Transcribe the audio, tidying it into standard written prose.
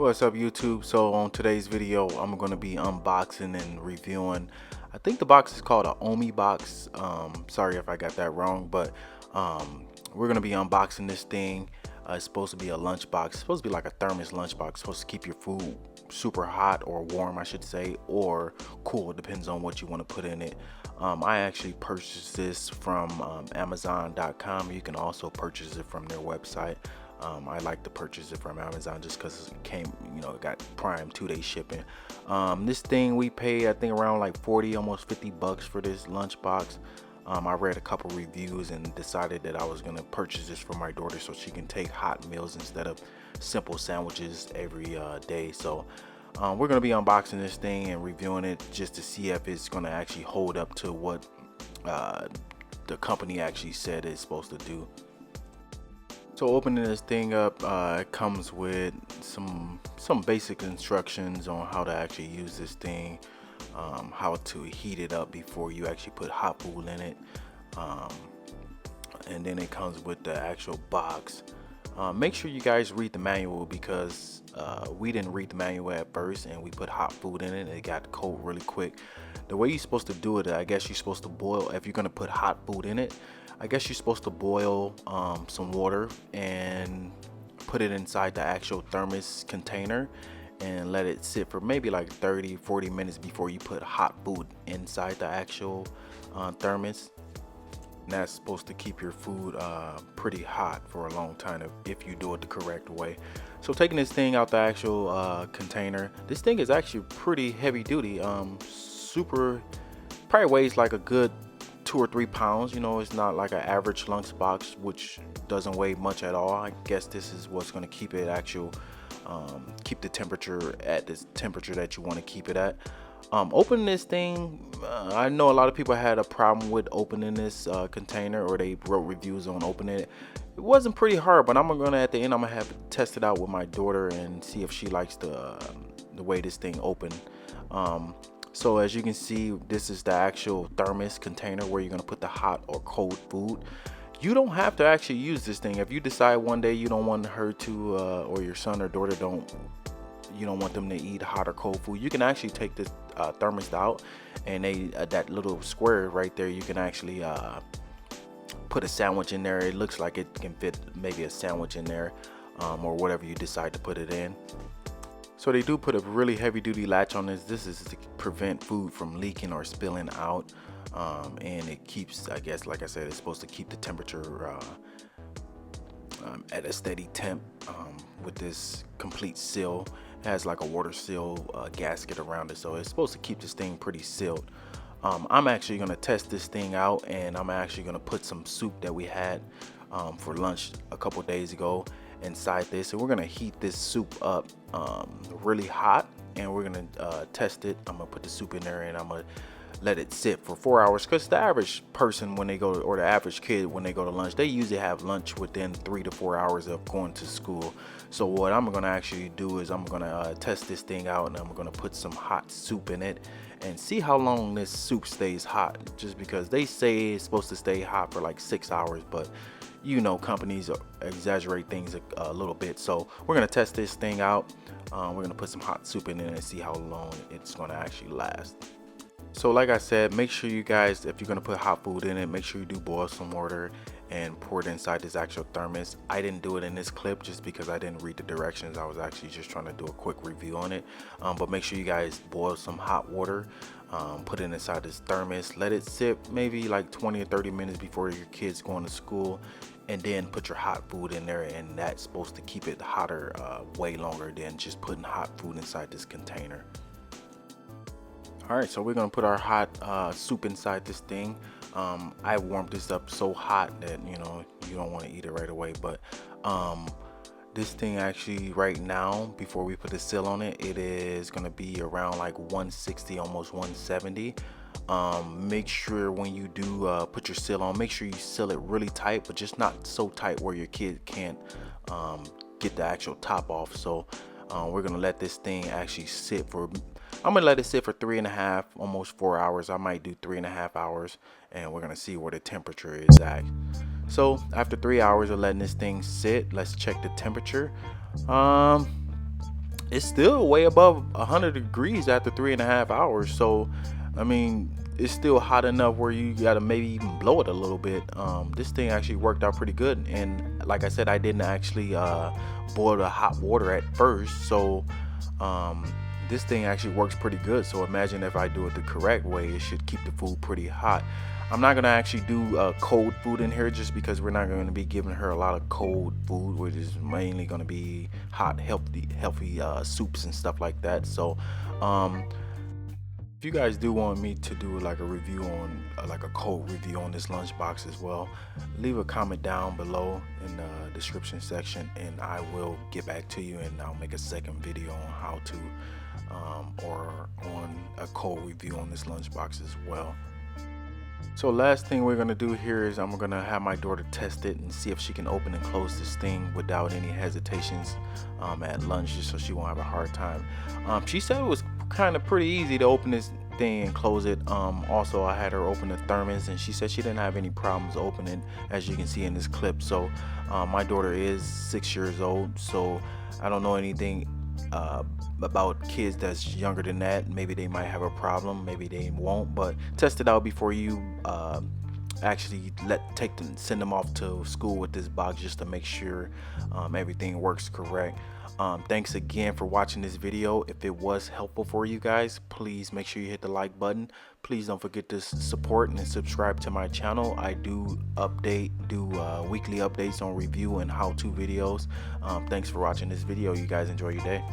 What's up YouTube? So on today's video I'm going to be unboxing and reviewing, I think the box is called a OMIE box. Sorry if I got that wrong, but we're going to be unboxing this thing. It's supposed to be a lunch box. It's supposed to be like a thermos lunch box. It's supposed to keep your food super hot or warm, I should say, or cool. It depends on what you want to put in it. I actually purchased this from Amazon.com. You can also purchase it from their website. I like to purchase it from Amazon just because it came, it got Prime 2-day shipping. This thing we paid, I think, around like 40, almost 50 bucks for this lunch box. I read a couple reviews and decided that I was going to purchase this for my daughter so she can take hot meals instead of simple sandwiches every day. So we're going to be unboxing this thing and reviewing it just to see if it's going to actually hold up to what the company actually said it's supposed to do. So opening this thing up, it comes with some basic instructions on how to actually use this thing, how to heat it up before you actually put hot food in it, and then it comes with the actual box. Make sure you guys read the manual because we didn't read the manual at first and we put hot food in it and it got cold really quick. The way you're supposed to do it, I guess you're supposed to boil, if you're going to put hot food in it, I guess you're supposed to boil some water and put it inside the actual thermos container and let it sit for maybe like 30-40 minutes before you put hot food inside the actual thermos. And that's supposed to keep your food pretty hot for a long time if you do it the correct way. So taking this thing out the actual container, this thing is actually pretty heavy duty, probably weighs like a good 2 or 3 pounds. It's not like an average lunch box, which doesn't weigh much at all. I guess this is what's going to keep it keep the temperature at this temperature that you want to keep it at. Opening this thing, I know a lot of people had a problem with opening this container, or they wrote reviews on opening it. It wasn't pretty hard, but at the end I'm gonna have to test it out with my daughter and see if she likes the way this thing opened. So as you can see, this is the actual thermos container where you're going to put the hot or cold food. You don't have to actually use this thing. If you decide one day you don't want her to, or your son or daughter you don't want them to eat hot or cold food, you can actually take this thermos out, and that little square right there, you can actually put a sandwich in there. It looks like it can fit maybe a sandwich in there, or whatever you decide to put it in. So they do put a really heavy duty latch on this. This is to prevent food from leaking or spilling out. And it keeps, I guess, like I said, it's supposed to keep the temperature at a steady temp with this complete seal. It has like a water seal gasket around it. So it's supposed to keep this thing pretty sealed. I'm actually going to test this thing out, and I'm actually going to put some soup that we had for lunch a couple days ago inside this, and we're gonna heat this soup up really hot, and we're gonna test it. I'm gonna put the soup in there and I'm gonna let it sit for 4 hours, because the average person, when they go, or the average kid, when they go to lunch, they usually have lunch within 3 to 4 hours of going to school. So what I'm gonna actually do is I'm gonna test this thing out, and I'm gonna put some hot soup in it and see how long this soup stays hot, just because they say it's supposed to stay hot for like 6 hours, but companies exaggerate things a little bit. So we're gonna test this thing out. We're gonna put some hot soup in it and see how long it's gonna actually last. So like I said, make sure you guys, if you're gonna put hot food in it, make sure you do boil some water and pour it inside this actual thermos. I didn't do it in this clip just because I didn't read the directions. I was actually just trying to do a quick review on it. But make sure you guys boil some hot water, put it inside this thermos, let it sit maybe like 20 or 30 minutes before your kids going to school, and then put your hot food in there, and that's supposed to keep it hotter way longer than just putting hot food inside this container. Alright, so we're gonna put our hot soup inside this thing. I warmed this up so hot that you don't want to eat it right away, but this thing actually right now, before we put the seal on it, it is gonna be around like 160, almost 170. Make sure when you do put your seal on, make sure you seal it really tight, but just not so tight where your kid can't get the actual top off. So we're gonna let this thing actually sit for, I'm gonna let it sit for 3.5, almost 4 hours. I might do 3.5 hours, and we're gonna see where the temperature is at. So after 3 hours of letting this thing sit, let's check the temperature. it's still way above 100 degrees after 3.5 hours. So I mean, it's still hot enough where you gotta maybe even blow it a little bit. This thing actually worked out pretty good, and like I said, I didn't actually boil the hot water at first. So um, this thing actually works pretty good. So imagine if I do it the correct way, it should keep the food pretty hot. I'm not gonna actually do cold food in here just because we're not gonna be giving her a lot of cold food, which is mainly gonna be hot, healthy soups and stuff like that. So um, if you guys do want me to do like a review on like a cold review on this lunchbox as well, leave a comment down below in the description section, and I will get back to you, and I'll make a second video on how to or on a cold review on this lunchbox as well. So last thing we're gonna do here is I'm gonna have my daughter test it and see if she can open and close this thing without any hesitations at lunch, just so she won't have a hard time. She said it was kind of pretty easy to open this thing and close it. Also, I had her open the thermos, and she said she didn't have any problems opening, as you can see in this clip. So my daughter is 6 years old, so I don't know anything uh, about kids that's younger than that. Maybe they might have a problem, maybe they won't, but test it out before you actually send them off to school with this box, just to make sure everything works correct. Thanks again for watching this video. If it was helpful for you guys, please make sure you hit the like button. Please don't forget to support and subscribe to my channel. I do weekly updates on review and how-to videos. Thanks for watching this video. You guys enjoy your day.